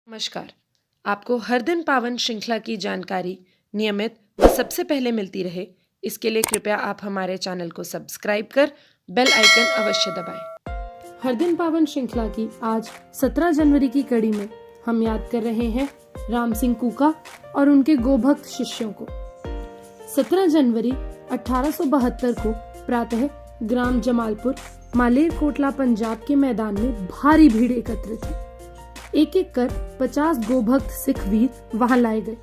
नमस्कार। आपको हर दिन पावन श्रृंखला की जानकारी नियमित व सबसे पहले मिलती रहे, इसके लिए कृपया आप हमारे चैनल को सब्सक्राइब कर बेल आइकन अवश्य दबाएं। हर दिन पावन श्रृंखला की आज 17 जनवरी की कड़ी में हम याद कर रहे हैं राम सिंह कूका और उनके गोभक्त शिष्यों को। 17 जनवरी 1872 को प्रातः ग्राम जमालपुर मालेरकोटला पंजाब के मैदान में भारी भीड़ एकत्रित हुई। एक एक कर 50 गोभक्त सिख वीर वहां लाए गए।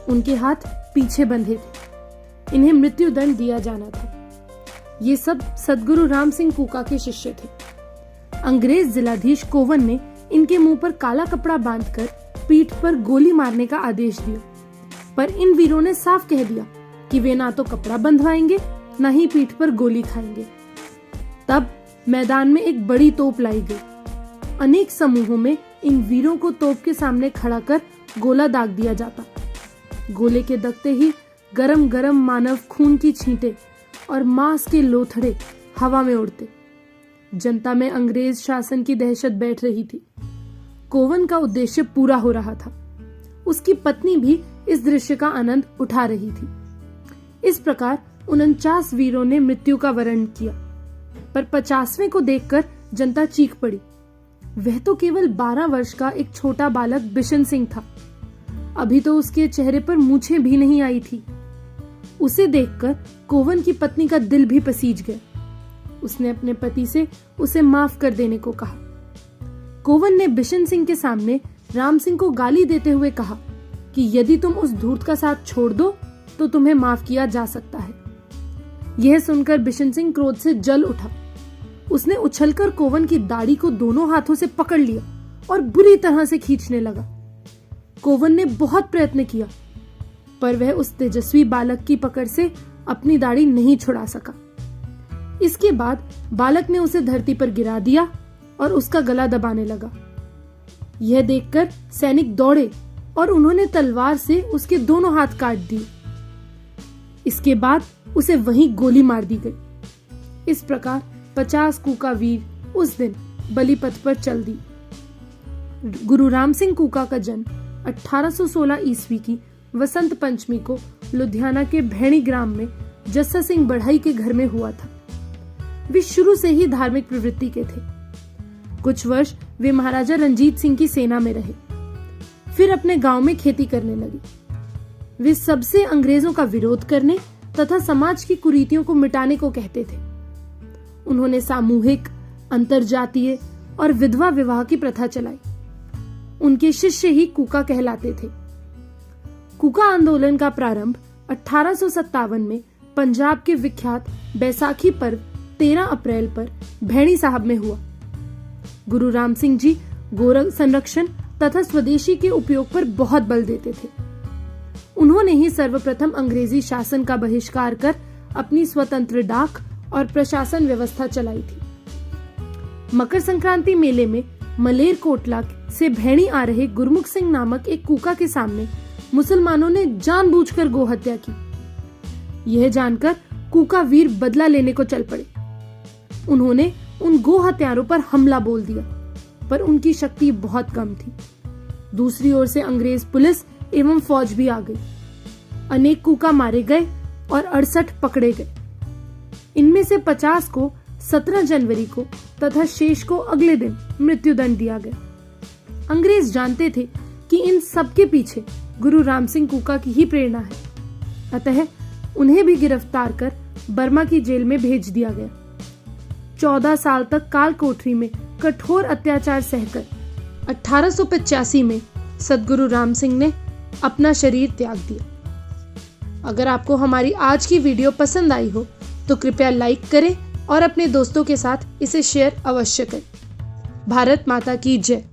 उनके हाथ पीछे बंधे थे। इन्हें मृत्यु दंड दिया जाना था। ये सब सद्गुरु राम सिंह कूका के शिष्य थे। अंग्रेज जिलाधीश कोवन ने इनके मुंह पर काला कपड़ा बांधकर पीठ पर गोली मारने का आदेश दिया, पर इन वीरों ने साफ कह दिया कि वे ना तो कपड़ा बंधवाएंगे न ही पीठ पर गोली खाएंगे। तब मैदान में एक बड़ी तोप लाई गई। अनेक समूहों में इन वीरों को तोप के सामने खड़ा कर गोला दाग दिया जाता। गोले के दगते ही गरम गरम मानव खून की छींटे और मांस के लोथड़े हवा में उड़ते। जनता में अंग्रेज शासन की दहशत बैठ रही थी। कोवन का उद्देश्य पूरा हो रहा था। उसकी पत्नी भी इस दृश्य का आनंद उठा रही थी। इस प्रकार 49 वीरों ने मृत्यु का वरण किया, पर 50वें को देखकर जनता चीख पड़ी। वह तो केवल 12 वर्ष का एक छोटा बालक बिशन सिंह था। अभी तो उसके चेहरे पर मूछें भी नहीं आई थी। उसे देखकर कोवन की पत्नी का दिल भी पसीज गया। उसने अपने पति से उसे माफ कर देने को कहा। कोवन ने बिशन सिंह के सामने राम सिंह को गाली देते हुए कहा कि यदि तुम उस धूर्त का साथ छोड़ दो तो तुम्हें माफ किया जा सकता है। यह सुनकर बिशन सिंह क्रोध से जल उठा। उसने उछलकर कोवन की दाढ़ी को दोनों हाथों से पकड़ लिया और बुरी तरह से खींचने लगा। कोवन ने बहुत प्रयत्न किया, पर वह उस तेजस्वी बालक की पकड़ से अपनी दाढ़ी नहीं छुड़ा सका। इसके बाद बालक ने उसे धरती पर गिरा दिया और उसका गला दबाने लगा। यह देखकर सैनिक दौड़े और उन्होंने तलवार से उसके दोनों हाथ काट दिए। इसके बाद उसे वहीं गोली मार दी गई। इस प्रकार 50 कूका वीर उस दिन बलिपथ पर चल दी। गुरु राम सिंह कूका का जन्म 1816 ईस्वी की वसंत पंचमी को लुधियाना के भैणी ग्राम में जस्सा सिंह बढ़ई के घर में हुआ था। वे शुरू से ही धार्मिक प्रवृत्ति के थे। कुछ वर्ष वे महाराजा रंजीत सिंह की सेना में रहे, फिर अपने गांव में खेती करने लगे। वे सबसे अंग्रेजों का विरोध करने तथा समाज की कुरीतियों को मिटाने को कहते थे। उन्होंने सामूहिक, अंतरजातीय और विधवा विवाह की प्रथा चलाई। उनके शिष्य ही कूका कहलाते थे। कूका आंदोलन का प्रारंभ 1857 में पंजाब के विख्यात बैसाखी पर्व 13 अप्रैल पर भैणी साहब में हुआ। गुरु राम सिंह जी गोरख संरक्षण तथा स्वदेशी के उपयोग पर बहुत बल देते थे। उन्होंने ही सर्वप्रथम अंग्रेजी शासन का बहिष्कार कर अपनी स्वतंत्र डाक और प्रशासन व्यवस्था चलाई थी। मकर संक्रांति मेले में मलेरकोटला से भैणी आ रहे गुरमुख सिंह नामक एक कूका के सामने मुसलमानों ने जानबूझकर गोहत्या की। यह जानकर कूका वीर बदला लेने को चल पड़े। उन्होंने उन गो हत्यारों पर हमला बोल दिया, पर उनकी शक्ति बहुत कम थी। दूसरी ओर से अंग्रेज पुलिस एवं फौज भी आ गई। अनेक कूका मारे गए और 68 पकड़े गए। इनमें से 50 को 17 जनवरी को तथा शेष को अगले दिन मृत्युदंड दिया गया। अंग्रेज जानते थे कि इन सब के पीछे गुरु राम सिंह कूका की ही प्रेरणा है, अतः उन्हें भी गिरफ्तार कर बर्मा की जेल में भेज दिया गया। 14 साल तक काल कोठरी में कठोर अत्याचार सहकर 1885 में सद्गुरु राम सिंह ने अपना शरीर त्याग दिया। अगर आपको हमारी आज की वीडियो पसंद आई हो तो कृपया लाइक करें और अपने दोस्तों के साथ इसे शेयर अवश्य करें। भारत माता की जय।